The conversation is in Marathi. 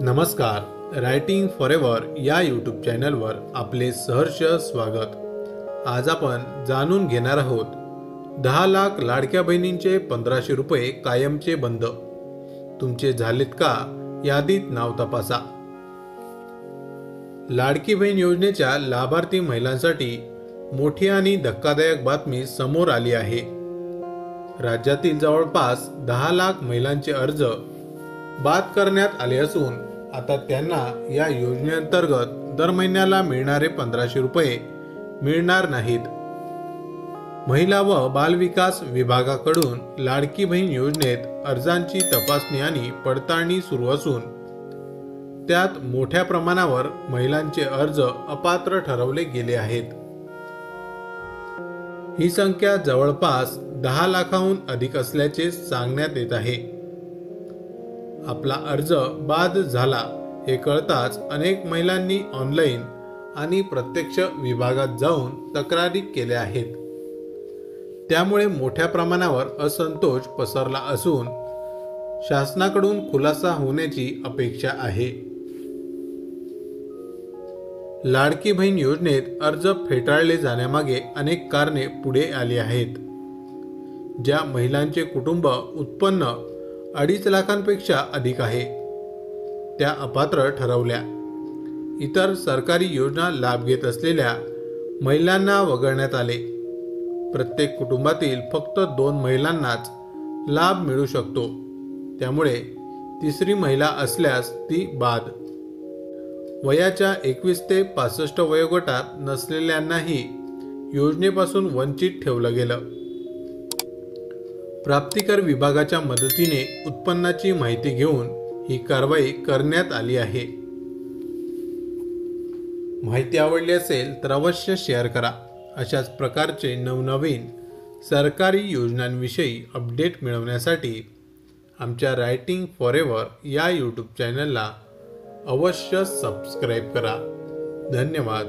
नमस्कार, रायटिंग फॉरेवर या यूट्यूब चॅनलवर आपले सहर्ष स्वागत। आज आपण जाणून घेणार आहोत 10 लाख लाडक्या बहिणींचे 1500 रुपये कायमचे बंद। तुमचे झालेत का? यादीत नाव तपासा। लाडकी बहीण योजनेच्या लाभार्थी महिलांसाठी मोठी आणि धक्कादायक बातमी समोर आली आहे। राज्यातील जवळपास 10 लाख महिलांचे अर्ज बाद करण्यात आले असून आता त्यांना या योजनेअंतर्गत दर महिन्याला मिळणारे 1500 रुपये मिळणार नाहीत। महिला व बालविकास विभागाकडून लाडकी बहीण योजनेत अर्जांची तपासणी आणि पडताळणी सुरू असून त्यात मोठ्या प्रमाणावर महिलांचे अर्ज अपात्र ठरवले गेले आहेत। ही संख्या जवळपास 10 लाखाहून अधिक असल्याचे सांगण्यात येत आहे। आपला अर्ज बाद झाला हे कळताच अनेक महिलांनी ऑनलाईन आणि प्रत्यक्ष विभागात जाऊन तक्रारी केल्या आहेत। त्यामुळे मोठ्या प्रमाणावर असंतोष पसरला असून शासनाकडून खुलासा होण्याची अपेक्षा आहे। लाडकी बहीण योजनेत अर्ज फेटाळले जाण्यामागे अनेक कारणे पुढे आली आहेत। ज्या महिलांचे कुटुंब उत्पन्न 2.5 लाखांपेक्षा अधिक आहे त्या अपात्र ठरवल्या। इतर सरकारी योजना लाभ घेत असलेल्या महिलांना वगळण्यात आले। प्रत्येक कुटुंबातील फक्त 2 महिलांनाच लाभ मिळू शकतो, त्यामुळे तिसरी महिला असल्यास ती बाद। वयाच्या 21 ते 65 वयोगटात नसलेल्यांनाही योजनेपासून वंचित ठेवलं गेलं। प्राप्तिकर विभागाच्या मदतीने उत्पन्नाची माहिती घेऊन ही कारवाई करण्यात आली आहे। माहिती आवडली असेल तर अवश्य शेअर करा। अशाच प्रकारचे नवनवीन सरकारी योजनांविषयी अपडेट मिळवण्यासाठी आमच्या रायटिंग फॉरेवर या यूट्यूब चॅनलला अवश्य सबस्क्राईब करा। धन्यवाद।